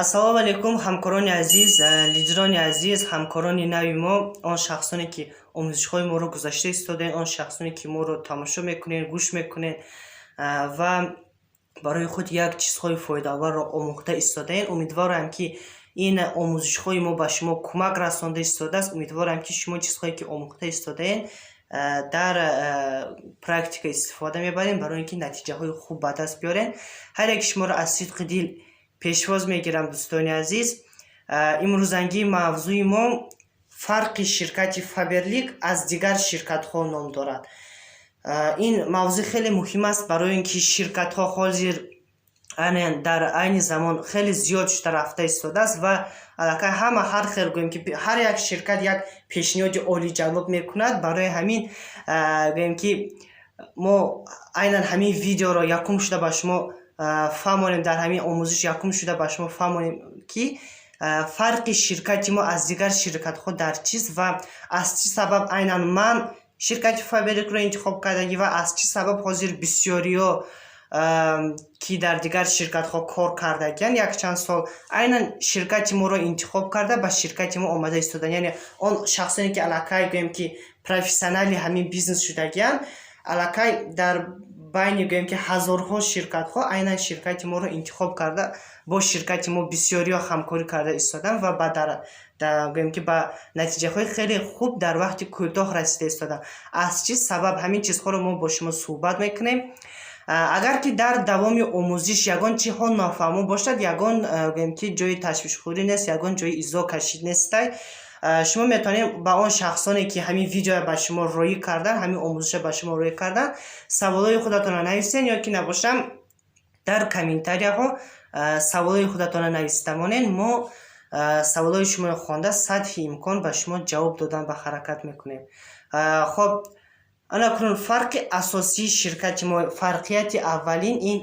ассалому алайкум, ҳамкорони азиз, лидерони азиз, ҳамкорони нави мо, он шахсоне ки омӯзишҳои моро гузашта истодаен, он шахсоне ки моро тамошо мекунед, гӯш мекунед ва барои худ як чизҳои фоидаварро омӯхта истодаен. Умедворам ки ин омӯзишҳои мо ба шумо кӯмак расонда истодааст. Умедворам ки шумо чизҳое ки омӯхта истодаен дар практика истифода мебарем барои ин ки натиҷаҳои хуб ба даст биёрем. ҳар яки шуморо аз сидқи дил пешвоз мегирам. Дӯстони азиз, имрӯзангии мавзӯи мо фарқи ширкати Faberlic аз дигар ширкатҳо ном дорад. Ин мавзӯъ хеле муҳим аст барои ин ки ширкатҳо ҳозир дар айни замон хеле зиёд шуда рафта истодааст ва аллакай ҳама ҳар хел гӯем ки ҳар як ширкат як пешниҳоди олиҷаноб мекунад. Барои ҳамин гӯем ки мо айнан ҳамин видеоро якум шуда ба шумо фаҳмонем, дар ҳамин омӯзиш якум шуда ба шумо фаҳмонем ки фарқи ширкати мо аз дигар ширкатҳо дар чист ва аз чӣ сабаб айнан ман ширкати Faberlicро интихоб кардагӣ ва аз чӣ сабаб ҳозир бисёриҳо ки дар дигар ширкатҳо кор кардагиянд якчанд сол айнан ширкати моро интихоб карда ба ширкати мо омада истодан. Яъне он шахсоне ки аллакай гӯем ки профессионали ҳамин бизнес шудагиянд, аллакай дар байни гӯем ки ҳазорҳо ширкатҳо айнан ширкати моро интихоб карда бо ширкати мо бисёриҳо ҳамкорӣ карда истоданд ва гӯем ки ба натиҷаҳои хеле хуб дар вақти кӯтоҳ расида истоданд. Аз чӣ сабаб ҳамин чизҳоро мо бо шумо суҳбат мекунем. Агар ки дар давоми омӯзиш ягон чиҳо нофаҳмо бошад, ягон гӯем ки ҷои ташвишхӯрӣ нест, ягон ҷои изо кашид нестай, шумо метавонед ба он шахсоне ки ҳамин видео ба шумо роӣ кардан, ҳамин омӯзиша ба шумо роӣ кардан, саволои худатонро нависен ё ки набошам дар комментарияҳо саволои худатонро нависта монед. Мо саволои шуморо хонда сатҳи имкон ба шумо ҷавоб додан ба ҳаракат мекунем. Хоб, анакунун фарқи асосии ширкати мо, фарқияти аввалин ин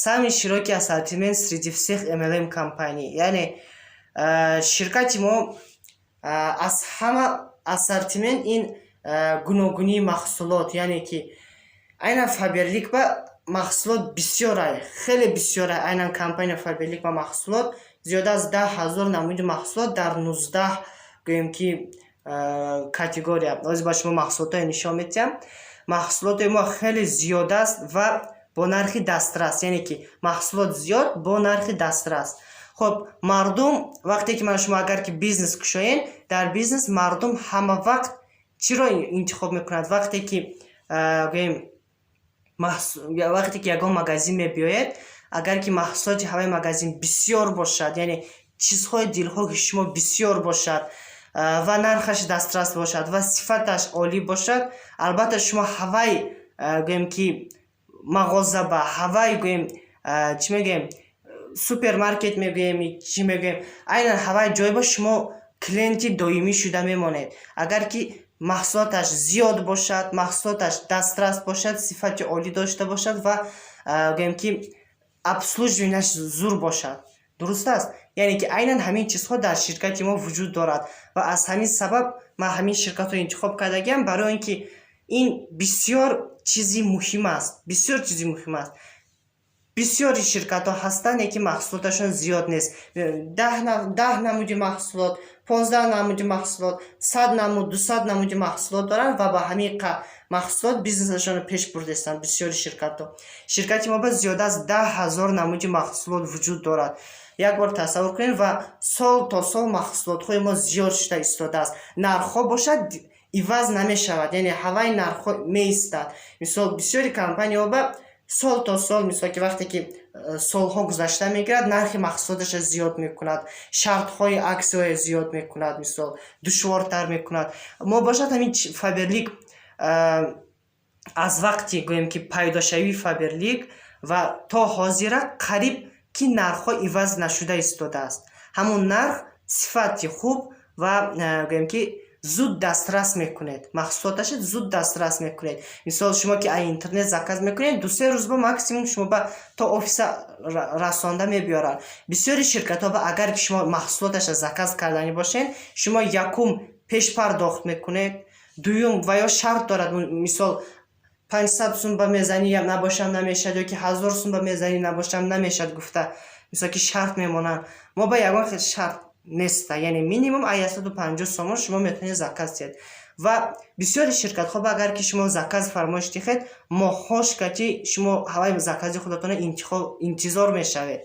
сами широки ассортимент среди всех MLM компаний. Яъне ширкати мо аз ҳама ассортимент ин гуногунии маҳсулот, яъне ки айнан Faberlic ба маҳсулот бисёрай, хеле бисёрай. Айнан компания Faberlic ба маҳсулот зиёда аз 10,000 намуди маҳсулот дар 19 гӯем ки категория. Ҳозир ба шумо маҳсулотҳои нишон медиҳам. Маҳсулоти мо хеле зиёд аст ва бо нархи дастрас, яъне ки маҳсулот зиёд бо нархи дастрас. Хоб, мардум вақте ки ман шумо агар ки бизнес кушоен, дар бизнес мардум ҳама вақт чиро интихоб мекунад? Вақте ки гӯем вақте ки ягон магазин мебиёед, агар ки маҳсулоти ҳамаи магазин бисёр бошад, яъне чизҳои дилхоҳи шумо бисёр бошад ва нархаш дастрас бошад ва сифаташ олӣ бошад, албатта шумо ҳавай гӯем ки мағоза ба ҳавай гӯем чӣ мегӯем супермаркет мегӯем чӣ мегӯем, айнан ҳавай ҷой ба шумо клиенти доимӣ шуда мемонед. Агар ки маҳсулоташ зиёд бошад, маҳсулоташ дастрас бошад, сифати олӣ дошта бошад ва гӯем ки обслуживанияш зур бошад. Дуруст аст? Яъне ки айнан ҳамин чизҳо дар ширкати мо вуҷуд дорад ва аз ҳамин сабаб ман ҳамин ширкатро интихоб кардагиам, барои ин ки ин бисёр чизи муҳим аст. Бисёр чизи муҳим аст. бисёри ширкатҳо ҳастанд ки маҳсулоташон зиёд нест. 10 намуди маҳсулот, 15 намуди маҳсулот, 100 намуд, 200 намуди маҳсулот доранд ва ба ҳамин маҳсулот бизнесашонро пеш бурдастанд. Бисёри ширкатҳо, ширкати мо ба зиёда аз 10,000 намуди маҳсулот вуҷуд дорад. Як бор тасаввур кунед ва сол то сол маҳсулотҳои мо зиёд шуда истодааст. Нархҳо бошад иваз намешавад, яъне ҳавай нархҳо меистад. Мисол бисёри компанияҳо ба сол то сол, мисол ки вақте ки солҳо гузашта мегирад, нархи маҳсулоташа зиёд мекунад, шартҳои аксияҳои зиёд мекунад, мисол душвортар мекунад. Мо бошад ҳамин Faberlic аз вақти гӯем ки пайдошавии Faberlic ва то ҳозира қариб ки нархҳо иваз нашуда истодааст. Ҳамон нарх сифати хуб ва гӯем ки зуд дастрас мекунед, маҳсулоташа зуд дастрас мекунед. Мисол шумо ки аз интернет заказ мекунед, 2-3 рӯз ба максимум шумо ба то офиса расонда мебиёрад. Бисёри ширкатҳо ба агар ки шумо маҳсулоташа заказ карданӣ бошед, шумо якум пеш пардохт мекунед, дуюм ва ё шарт дорад, мисол 500 сум ба мезанӣ набошам намешад, ё ки 1000 сум ба мезанӣ набошам намешад гуфта мисол ки шарт мемонанд, мо ба ягон хел шарт неста, яъне минимум 150 сомон шумо метавонед заказ диҳед. ва бисёри ширкатҳо агар ки шумо заказ фармоиш диҳед, моҳҳо шикати шумо ҳаваи закази худатона интизор мешавед.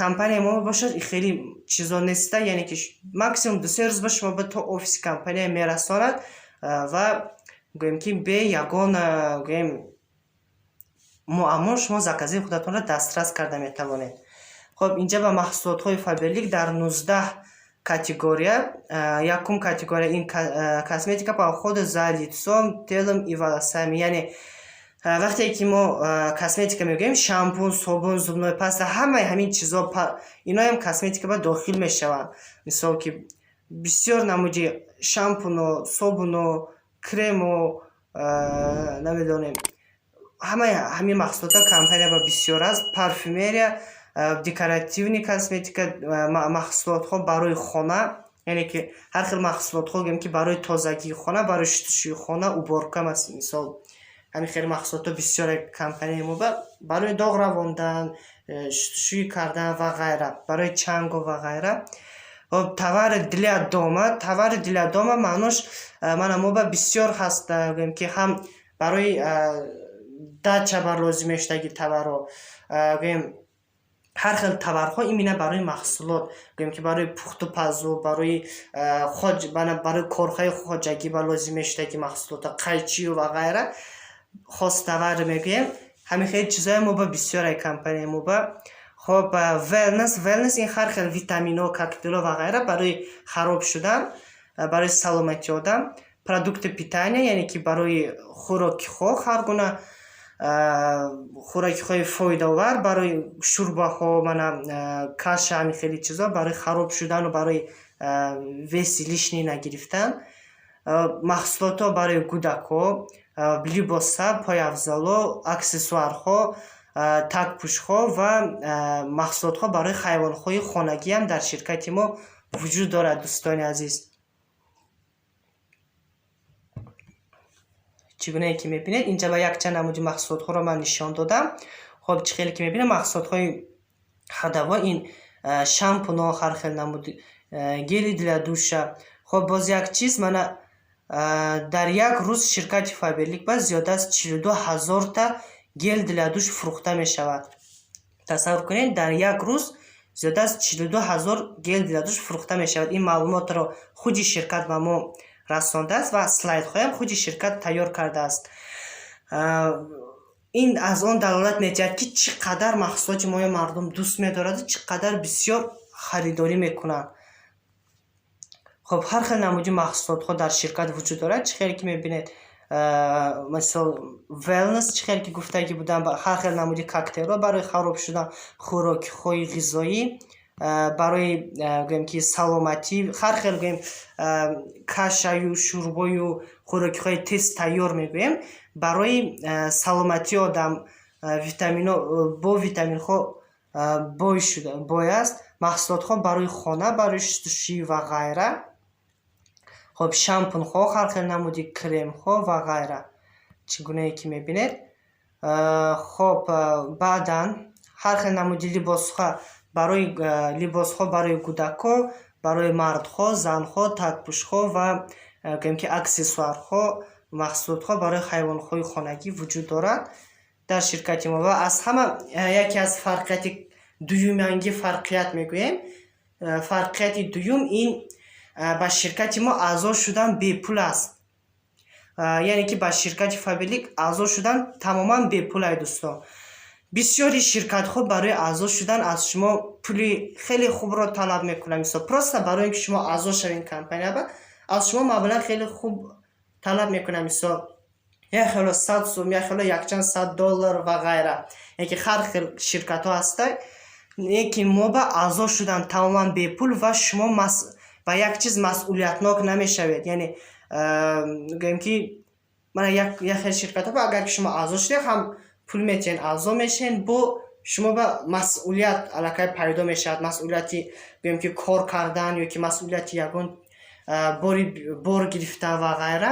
Компания мо бошад хеле чизо неста, яъне ки максимум 2-3 рӯз ба шумо ба то офиси компания мерасонад ва гӯем ки бе ягон гӯем муаммо шумо закази худатонро дастрас карда метавонед. хоб инҷа ба маҳсулотҳои Faberlic дар 19 категория. Якум категория ин косметика по уходу за лицом, телом и волосами, яъне вақте ки мо косметика мегӯем, шампун, собун, зубной паста, ҳамаи ҳамин чизо иноам косметика ба дохил мешаванд. Мисол ки бисёр намуди шампуну, собуну, крему, намедонем, ҳамин маҳсулотҳо компания ба бисёр аст. Парфюмерия, декоративни косметика, маҳсулотҳо барои хона, яъне ки ҳар хел маҳсулотҳо гӯем ки барои тозагии хона, барои шустушӯи хона, уборка мисол ҳамин хеле маҳсулотҳо бисёре компанияи мо барои доғ равондан, шустушӯӣ кардан ва ғайра, барои чангу ва ғайра. Товари для дома маънош мо ба бисёр ҳаст, гӯем ки ҳам барои дача бар лозим мештаги товарҳо, гӯем ҳар хел товарҳо именно барои маҳсулот, гӯем ки барои пухту пазу, барои корҳои хоҷагӣ бар лозим мештаги маҳсулота, қайчию ва ғайра хос товар мегӯем. ҳамин хеле чизои мо ба бисёраи компанияи мо ба. хоб wellness ин ҳар хел витаминҳо, коктейлҳо ва ғайра барои хароб шудан, барои саломатии одам. Продукти питания, яъне ки барои хӯрокиҳо, ҳар гуна хӯрокиҳои фоидаовар, барои шӯрбаҳо, каша, ҳамин хеле чизо барои хароб шудану барои веси лишний нагирифтан. Маҳсулотҳо барои кӯдакҳо, либоса, пойафзало, аксессуарҳо, такпӯшҳо ва маҳсулотҳо барои ҳайвонҳои хонагӣ ҳам дар ширкати мо вуҷуд дорад. дӯстони азиз, чӣ гунае ки мебинед, инҷа ба якчанд намуди маҳсулотҳоро ман нишон додам. хоб чӣ хеле ки мебинед маҳсулотҳои ҳадаво, ин шампуно, ҳар хел намуди гели для душа. хоб боз як чиз, мана дар як рӯз ширкати Faberlic ба зиёда аз 42 000 та гел для душ фурӯхта мешавад. тасаввур кунед, дар як рӯз зиёда аз 42 000 гел для душ фурӯхта мешавад. ин маълумотро худи ширкат ба мо расондааст ва слайдҳоям худи ширкат тайёр кардааст. ин аз он далолат медиҳад ки чӣ қадар маҳсулоти мои мардум дӯст медораду чӣ қадар бисёр харидорӣ мекунанд. хоб ҳар хел намуди маҳсулотҳо дар ширкат вуҷуд дорад. чӣ хеле ки мебинед, мисол wellness, чӣ хеле ки гуфтагӣ будам, ҳар хел намуди коктейлҳо барои хароб шудан хӯрокиҳои ғизоӣ, барои гӯем ки саломатӣ, ҳар хел гӯем кашаю, шӯрбою хӯрокиҳои тез тайёр мегӯем барои саломатии одам, бо витаминҳо бой аст. маҳсулотҳо барои хона, барои шустушӯӣ ва ғайра. хоб шампунҳо, ҳар хел намуди кремҳо ва ғайра, чӣ гунае ки мебинед. хоб баъдан ҳар хел намуди либосҳо барои кӯдакҳо, барои мардҳо, занҳо, такпӯшҳо ва гӯем ки аксессуарҳо, маҳсулотҳо барои ҳайвонҳои хонагӣ вуҷуд дорад дар ширкати мо. ва аз ҳама яке аз фарқияти дуюманги фарқият мегӯем, фарқияти дуюм ин ба ширкати мо аъзо шудан бепул аст. яъне ки ба ширкати Faberlic аъзо шудан тамоман бепул ай дӯстон. бисёри ширкатҳо барои аъзо шудан аз шумо пули хеле хубро талаб мекунанд. мисол просто барои ки шумо аъзо шавед компания аз шумо маблағ хеле хуб талаб мекунанд. мисол яхело 100 сум, яхело якчанд $100 ва ғайра. яке ҳар хел ширкатҳо ҳастанд. лекин мо ба аъзо шудан тамоман бепул ва шумо ба як чиз масъулиятнок намешавед. яъне гӯем ки як хел ширкатҳо агар ки шумо аъзо шудед, ҳам пул метиҳед, аъзо мешавед, бо шумо ба масъулият аллакай пайдо мешавад. масъулияти гӯем ки кор кардан, ёки масъулияти ягон бор гирифтан ва ғайра.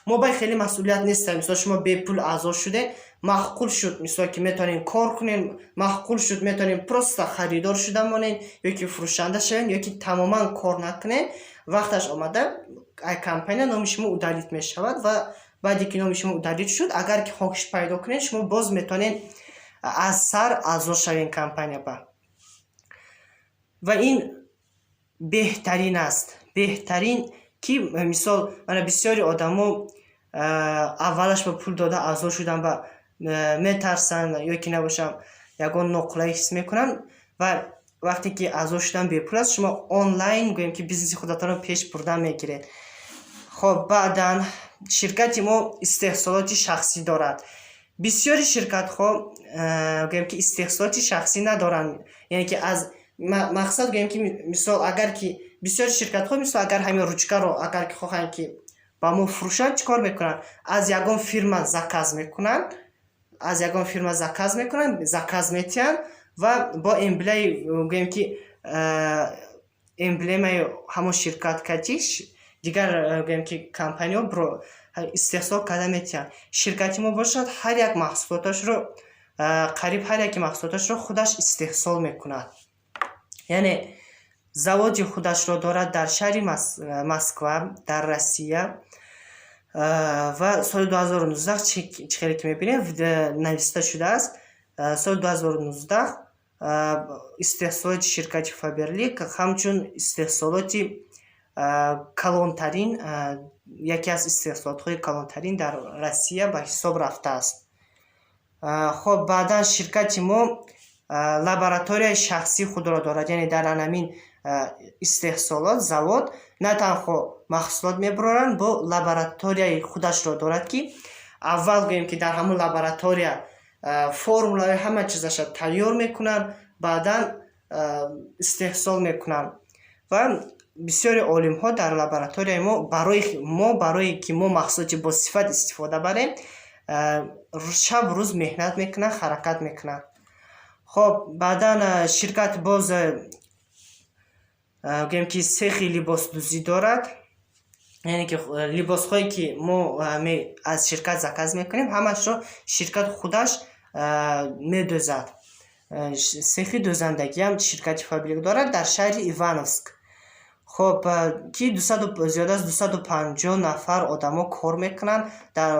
мо бай хеле масъулият нестем. Мисол шумо бепул аъзо шуде, маъқул шуд мисол ки метавонем кор кунем, маъқул шуд метавонем просто харидор шуда монем ёки фурӯшанда шавем ёки тамоман кор накунем. Вақташ омада ай компания номи шумо удалит мешавад ва баъде ки номи шумо удалит шуд, агар ки хокиш пайдо кунед, шумо боз метавонед аз сар аъзо шавен компания ба. ва ин беҳтарин аст. Беҳтарин ки мисол мана бисёри одамо аввалаш ба пул дода аъзо шудан ба метарсанд ё ки набошам ягон ноқулай ҳис мекунанд ва вақте ки аъзо шудан бепул аст, шумо онлайн гӯем ки бизнеси худатонро пеш бурда мегиред. хоб баъдан ширкати мо истеҳсолоти шахсӣ дорад. бисёри ширкатҳо гӯем ки истеҳсолоти шахсӣ надоранд, яъне ки аз мақсад гӯем ки мисол агар ки бисёри ширкатҳо мисол агар ҳамин ручкаро агар ки хоҳанд ки ба мо фурӯшанд, чӣ кор мекунанд? Аз ягон фирма заказ мекунанд, заказ метиҳанд ва бо эмблемаи гӯем ки эмблемаи ҳамон ширкат катиш дигар гӯем ки компаниҳо истеҳсол карда метиҳанд. ширкати мо бошад ҳар як маҳсулоташро қариб ҳар яки маҳсулоташро худаш истеҳсол мекунад. яъне заводи худашро дорад дар шаҳри Москва, дар Россия. ва соли 2019 чӣ хеле ки мебинем нависта шудааст, соли 2019 истеҳсолоти ширкати Faberlic ҳамчун истеҳсолоти калонтарин, яке аз истеҳсолотҳои калонтарин дар Россия ба ҳисоб рафтааст. хоб баъдан ширкати мо лабораторияи шахсии худро дорад, яъне дар анамин истеҳсолот завод на танҳо маҳсулот мебароранд, бо лабораторияи худашро дорад ки аввал гӯем ки дар ҳамон лаборатория формулаи ҳама чизаша тайёр мекунанд, баъдан истеҳсол мекунанд. ва бисёри олимҳо дар лабораторияи мо барои ки мо маҳсулоти босифат истифода барем, шаб рӯз меҳнат мекунанд, ҳаракат мекунанд. хоб баъдан ширкат боз гӯем ки сехи либосдӯзӣ дорад, яъне ки либосҳое ки мо аз ширкат заказ мекунем, ҳамашро ширкат худаш медӯзад. сехи дӯзандагиам ширкати Faberlic дорад дар шаҳри Ивановск. хоб ки зиёда аз 250 нафар одамо кор мекунанд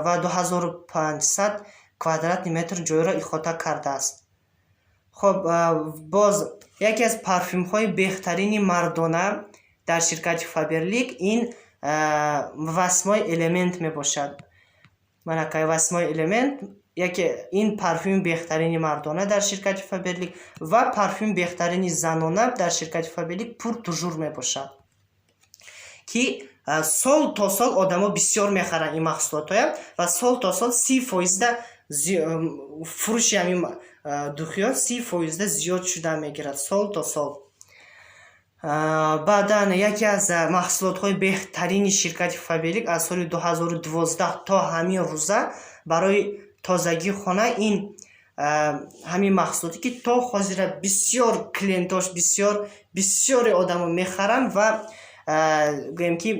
ва 2500 квадратни метр ҷойро иҳота кардааст. хоб боз яке аз парфюмҳои беҳтарини мардона дар ширкати Faberlic ин васмои элемент мебошад. манакай васмои элемент ин парфюми беҳтарини мардона дар ширкати Faberlic ва парфюми беҳтарини занона дар ширкати Faberlic пур тужур мебошад, ки сол то сол одамо бисёр мехаранд ин маҳсулотҳоям ва сол то сол 30% фурӯши ҳамин духиёт 30% зиёд шуда мегирад сол то сол. баъдан яке аз маҳсулотҳои беҳтарини ширкати Faberlic аз соли 2012 то ҳамин рӯза барои тозагии хона ин ҳамин маҳсулоте ки то ҳозира бисёр клиентош бисёри одамо мехаранд ва гӯем ки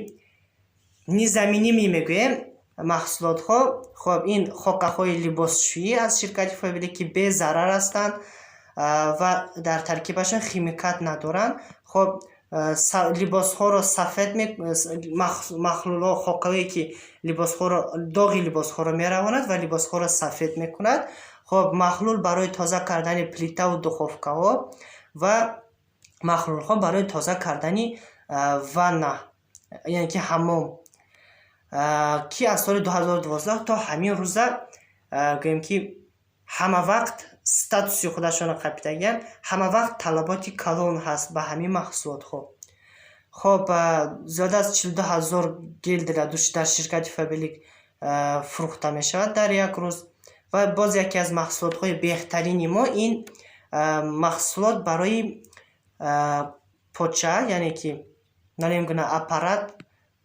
низаминӣ мегӯем маҳсулотҳо. хоб ин хокаҳои либосшӯӣ аз ширкати Faberlic ки безарар ҳастанд ва дар таркибашон химикат надоранд. хоб либосҳоро сафед махлулҳо хокаҳое ки доғи либосҳоро меравонад ва либосҳоро сафед мекунад. хоб махлул барои тоза кардани плитаву духовкаҳо ва махлулҳо барои тоза кардани ванна, яъне ки ҳаммом, ки аз соли 2012 то ҳамин рӯза гӯем ки ҳама вақт статуси худашонро қапидагиянд, ҳама вақт талаботи калон ҳаст ба ҳамин маҳсулотҳо. хоб зиёда аз 42000 гел дар ширкати Faberlic фурӯхта мешавад дар як рӯз. ва боз яке аз маҳсулотҳои беҳтарини мо ин маҳсулот барои поча, яъне ки налемгуна аппарат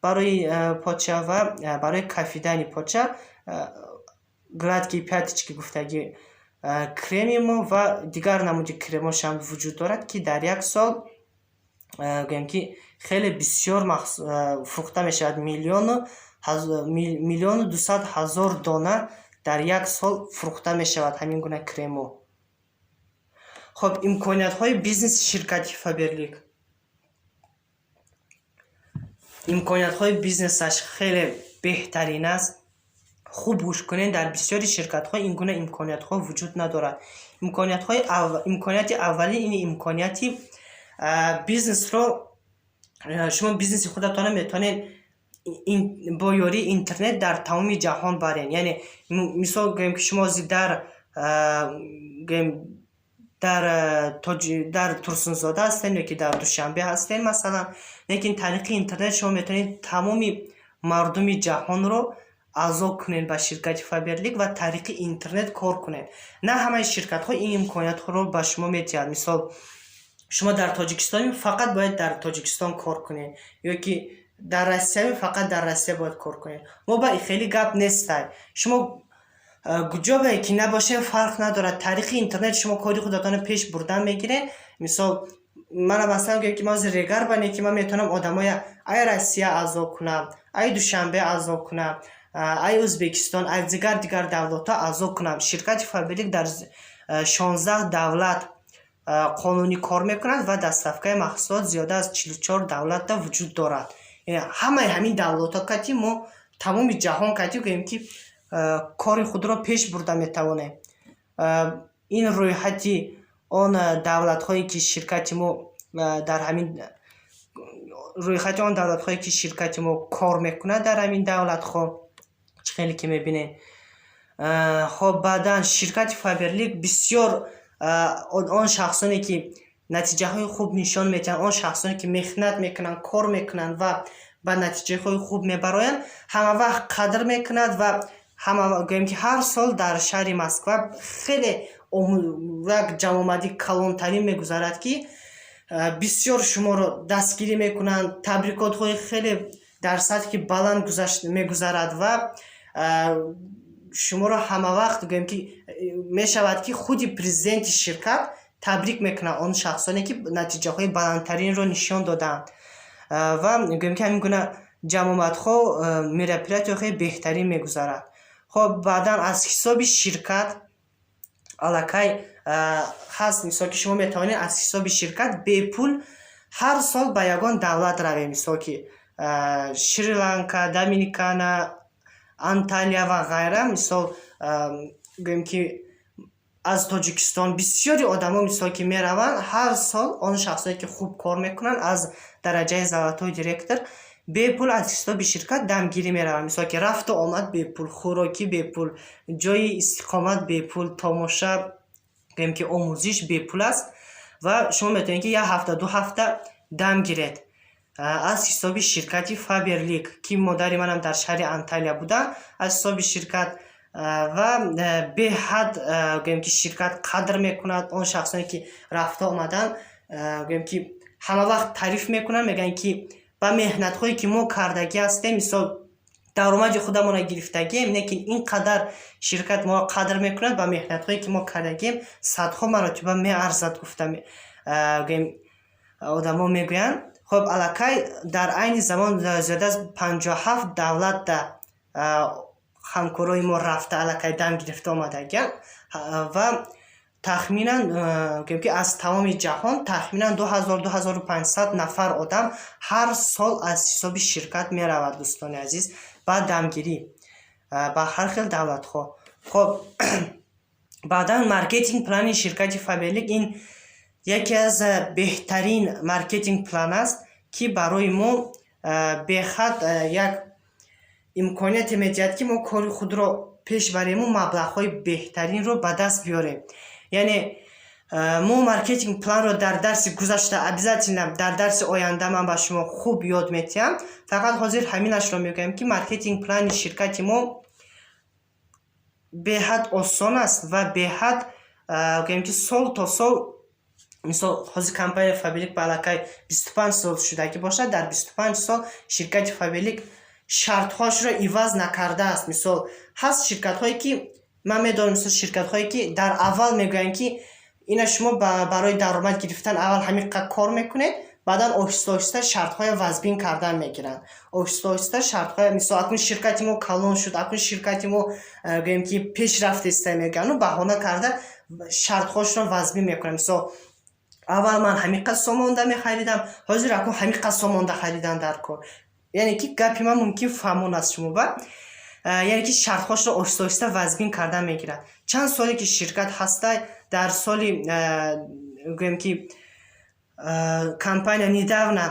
барои поча ва барои кафидани поча, гладкие пяточки гуфтаги креми мо ва дигар намуди кремошам вуҷуд дорад, ки дар як сол гӯем ки хеле бисёр фурӯхта мешавад, 1 1,200,000 дона дар як сол фурӯхта мешавад ҳамин гуна кремо. хоб имкониятҳои бизнеси ширкати Faberlic. имкониятҳои бизнесаш хеле беҳтарин аст. хуб гӯш кунед, дар бисёри ширкатҳо ин гуна имкониятҳо вуҷуд надорад. имконияти аввалӣ ин имконияти бизнесро шумо бизнеси худатонро метавонед бо ёрии интернет дар тамоми ҷаҳон барен. яъне мисол гӯем ки шумо дар Турсунзода ҳастен ё ки дар Душанбе ҳастен масалан, лекин тариқи интернет шумо метавонед тамоми мардуми ҷаҳонро аъзо кунед ба ширкати Faberlic ва тариқи интернет кор кунед. На ҳамаи ширкатҳо ин имкониятҳоро ба шумо медиҳад. мисол шумо дар Тоҷикистон фақат бояд дар Тоҷикистон кор кунед, ё ки дар Россия фақат дар Россия бояд кор кунед. мо ба хеле гап нестай. шумо гуҷобе ки набошем фарқ надорад. тариқи интернет шумо кори худатонро пеш бурдан мегиред. мисол мана масалан гӯем ки мо регар бане ки ман метавонам одамоя ай Россия аъзо кунам, ай Душанбе аъзо кунам, ай Ӯзбекистон, ай дигар давлатҳо аъзо кунам. ширкати Faberlic дар 16 давлат қонунӣ кор мекунад ва дастафкаи маҳсулот зиёда аз 44 давлатда вуҷуд дорад. ҳамаи ҳамин давлатҳо кати мо тамоми ҷаҳон кати гӯем ки кори худро пеш бурда метавонем. ин рӯйҳати он давлатҳое ки ширкати мо дар ҳамин рӯйхати он давлатҳое ки ширкати мо кор мекунад дар ҳамин давлатҳо чӣ хеле ки мебинед. хоб баъдан ширкати Faberlic бисёр он шахсоне ки натиҷаҳои хуб нишон метиҳанд, он шахсоне ки меҳнат мекунанд, кор мекунанд ва ба натиҷаҳои хуб мебароянд, ҳама вақт қадр мекунад ва гӯем ки ҳар сол дар шаҳри Москва хеле як ҷамъомади калонтарин мегузарад ки бисёр шуморо дастгирӣ мекунанд, табрикотҳои хеле дар сатҳи баланд мегузарад ва шуморо ҳама вақт гӯем ки мешавад ки худи президенти ширкат табрик мекунад он шахсоне ки натиҷаҳои баландтаринро нишон доданд ва гӯем ки ҳамин гуна ҷамъоматҳо мероприятияҳои хеле беҳтарин мегузарад. хоб баъдан аз ҳисоби ширкат аллакай ҳаст, мисол ки шумо метавонед аз ҳисоби ширкат бепул ҳар сол ба ягон давлат равед, мисол ки Шри-Ланка, Доминикана, Анталия ва ғайра. мисол гӯем ки аз Тоҷикистон бисёри одамо мисол ки мераванд, ҳар сол он шахсое ки хуб кор мекунанд аз дараҷаи золотой директор бепул аз ҳисоби ширкат дамгирӣ мераванд. мисол ки рафту омад бепул, хӯрокӣ бепул, ҷои истиқомат бепул, томоша гӯем ки омӯзиш бепул аст ва шумо метавонед ки 1 ҳафта 2 ҳафта дам гиред аз ҳисоби ширкати Faberlic ки модари манам дар шаҳри Анталия буда. аз ҳисоби ширкат ва беҳад гӯем ки ширкат қадр мекунад он шахсоне ки рафта омаданд, гӯем ки ҳама вақт таъриф мекунанд, мегӯянд ки ба меҳнатҳое ки мо кардагӣ ҳастем, мисол даромади худамонро гирифтагием, лекин ин қадар ширкат моро қадр мекунад, ба меҳнатҳое ки мо кардагием садҳо маротиба меарзад гуфта одамо мегӯянд. хоб аллакай дар айни замон зиёда аз 57 давлатда ҳамкорои мо рафта аллакай дам гирифта омадагианд ва тахминан гӯем ки аз тамоми ҷаҳон тахминан 2000-2500 нафар одам ҳар сол аз ҳисоби ширкат меравад дӯстони азиз ба дамгирӣ ба ҳар хел давлатҳо. хоб баъдан маркетинг плани ширкати Faberlic ин яке аз беҳтарин маркетинг план аст ки барои мо бехат як имконияте медиҳад ки мо кори худро пеш барему, маблағҳои беҳтаринро ба даст биёрем. яъне мо маркетинг планро дар дарси гузашта обязательно дар дарси оянда ман ба шумо хуб ёд метиҳам. фақат ҳозир ҳаминашро мегӯям ки маркетинг плани ширкати мо беҳад осон аст ва беҳад гӯем ки сол то сол, мисол ҳозир компания Faberlic ба аллакай 25 сол шуда ки бошад, дар 25 сол ширкати Faberlic шартҳоашро иваз накардааст. мисол ҳаст ширкатҳое ки ман медонам, мисол ширкатҳое ки дар аввал мегӯянд ки ина шумо барои даромад гирифтан аввал ҳамин қадр кор мекунед, баъдан оҳиста оҳиста шартҳои вазбин кардан мегиранд. Оҳиста оҳиста шартҳои мисол акун ширкати мо калон шуд, акун ширкати мо гӯем ки пешрафт иста мегӯянд, баҳона карда шартҳошро вазбин мекунанд. Мисол аввал ман ҳамин қадр сом монда мехаридам, ҳозир акун ҳамин қадр сом монда харидан дар кор. яъне ки гапи ман мумкин фаҳмон аст шумо ба яъне ки шартҳошро оҳиста оҳиста вазбин кардан мегирад. Чанд соле ки ширкат ҳастай, дар соли гӯем ки компания недавна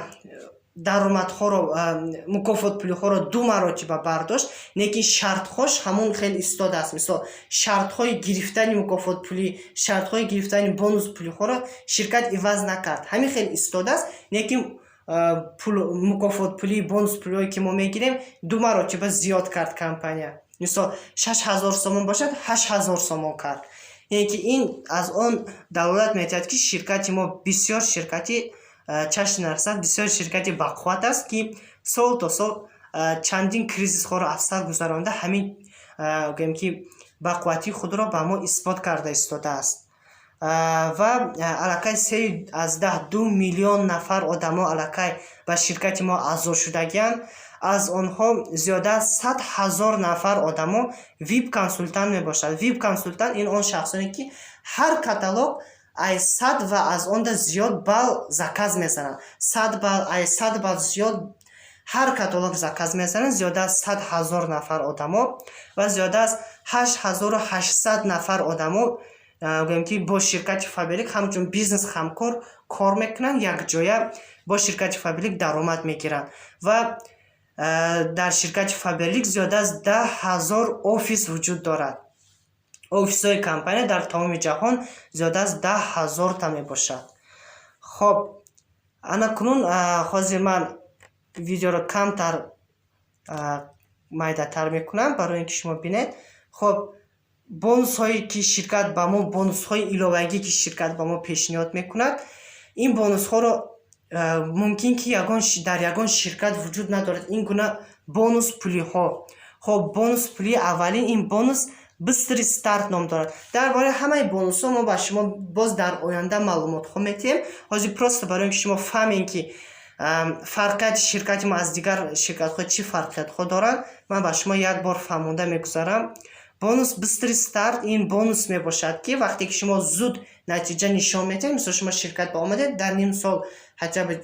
даромадҳоро мукофотпулиҳоро 2 маротиба бардошт, лекин шартҳош ҳамон хеле истода аст. Мисол шартҳои гирифтани мукофотпулӣ, шартҳои гирифтани бонус пулиҳоро ширкат иваз накард. Ҳамин хеле истода аст, лекин мукофотпулӣ, бонус пулиҳое ки мо мегирем 2 маротиба зиёд кард компания. Мисол 6000 сомон бошад, 8000 сомон кард. яъне ки ин аз он далолат медиҳад ки ширкати мо бисёр ширкати чашни нарсад, бисёр ширкати бақувват аст, ки сол то сол чандин кризисҳоро аз сар гузаронда ҳамин гӯем ки бақуввати худро ба мо исбот карда истодааст. ва аллакай 3.2 миллион нафар одамо аллакай ба ширкати мо аъзо шудагиянд. аз онҳо зиёда аз 100 000 нафар одамо вип консултант мебошад. Вип консултант ин он шахсоне ки ҳар каталог ай 100 ва аз он да зиёд балл заказ мезананд. 100 балл, ай 100 балл зиёд ҳар каталог заказ мезананд. зиёда аз 100 000 нафар одамо ва зиёда аз 8800 нафар одамо гӯем ки бо ширкати Faberlic ҳамчун бизнес ҳамкор кор мекунанд, якҷоя бо ширкати Faberlic даромад мегиранд. ва дар ширкати Faberlic зиёда аз 10,000 офис вуҷуд дорад. офисҳои компания дар тамоми ҷаҳон зиёда аз 10,000 та мебошад. хоб анакунун ҳозир ман видеоро камтар майдатар мекунам барои ин ки шумо бинед. хоб бонусҳое ки ширкат ба мо, бонусҳои иловагӣ ки ширкат ба мо пешниҳод мекунад, ин бонусҳоро мумкин ки дар ягон ширкат вуҷуд надорад ин гуна бонус пулиҳо. хоб бонус пули аввалин ин бонус бистри старт ном дорад. дар бораи ҳамаи бонусҳо мо ба шумо боз дар оянда маълумотҳо метиҳем. ҳозир просто барои ин ки шумо фаҳмем ки фарқияти ширкати мо аз дигар ширкатҳо чӣ фарқиятҳо доранд, ман ба шумо як бор фаҳмонда мегузарам. бонус бистри старт ин бонус мебошад ки вақте ки шумо зуд натиҷа нишон метиҳед, мисол шумо ширкат ба омадед, дар ним сол ҳаҷаби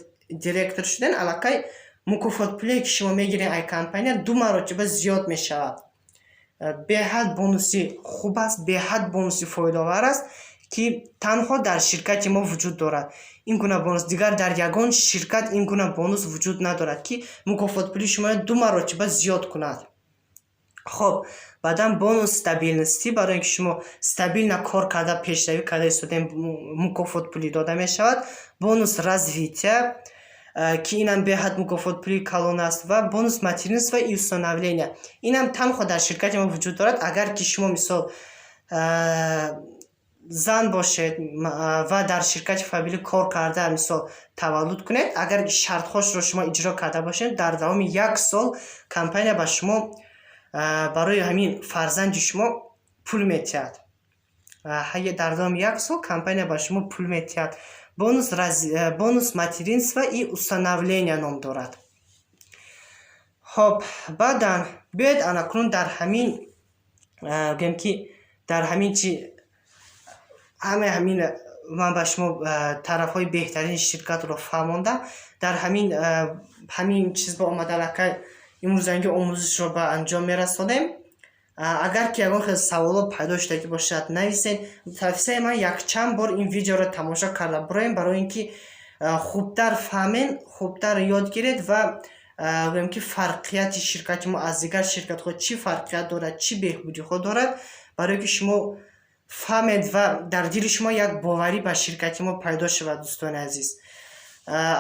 директор шуден, аллакай мукофотпулие ки шумо мегиред ай компания 2 маротиба зиёд мешавад. беҳад бонуси хуб аст, беҳад бонуси фоидаовар аст ки танҳо дар ширкати мо вуҷуд дорад. ин гуна бонус дигар дар ягон ширкат ин гуна бонус вуҷуд надорад ки мукофотпулии шуморо 2 маротиба зиёд кунад. хоб баъдан бонус стабилности, барои ин ки шумо стабилна кор карда пешравӣ карда истодаем мукофотпулӣ дода мешавад. бонус развития ки инам беҳад мукофотпулии калон аст ва бонус материнства и установления. инам танҳо дар ширкати мо вуҷуд дорад. агар ки шумо мисол зан бошед ва дар ширкати Faberlic кор карда мисол таваллуд кунед, агар ки шартҳошро шумо иҷро карда бошед, дар давоми 1 сол компания ба шумо барои ҳамин фарзанди шумо пул метиҳад. дар давоми 1 сол компания ба шумо пул метиҳад. бонус материнства и установления ном дорад. хоб баъдан биёед анакунун дар ҳамин гӯем ки дар ҳамин чи ҳамин ман ба шумо тарафҳои беҳтарини ширкатро фаҳмондам. дар ҳамин чиз ба омада аллакай имрӯзанги омӯзишро ба анҷом мерасонем. агар ки ягон хел саволо пайдо шудагӣ бошад, нависед. тавсияи ман якчанд бор ин видеоро тамошо карда буроем, барои ин ки хубтар фаҳмем, хубтар ёд гиред ва гӯем ки фарқияти ширкати мо аз дигар ширкатҳо чӣ фарқият дорад, чӣ беҳбудиҳо дорад, барое ки шумо фаҳмед ва дар дили шумо як боварӣ ба ширкати мо пайдо шавад. дӯстони азиз,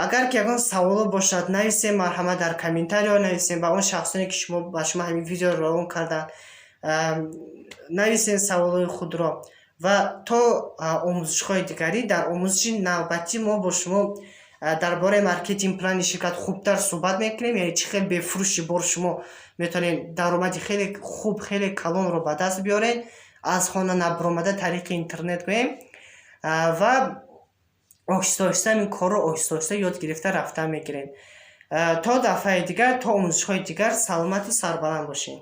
агар ки ягон саволо бошад, нависем, марҳамат дар комментариҳо нависем. ба он шахсоне ки ба шумо ҳамин видеоро равон карданд, нависем саволои худро ва то омӯзишҳои дигарӣ, дар омӯзиши навбатӣ мо бо шумо дар бораи маркетинг плани ширкат хубтар суҳбат мекунем. яъне чӣ хел бефурӯши бор шумо метавонед даромади хеле хуб, хеле калонро ба даст биёред, аз хона набаромада тариқи интернет гӯем. ва оҳиста оҳиста ин корро оҳиста оҳиста ёд гирифта рафта мегиред. То дафъаи дигар, то омӯзишҳои дигар саломати сарбаланд бошед.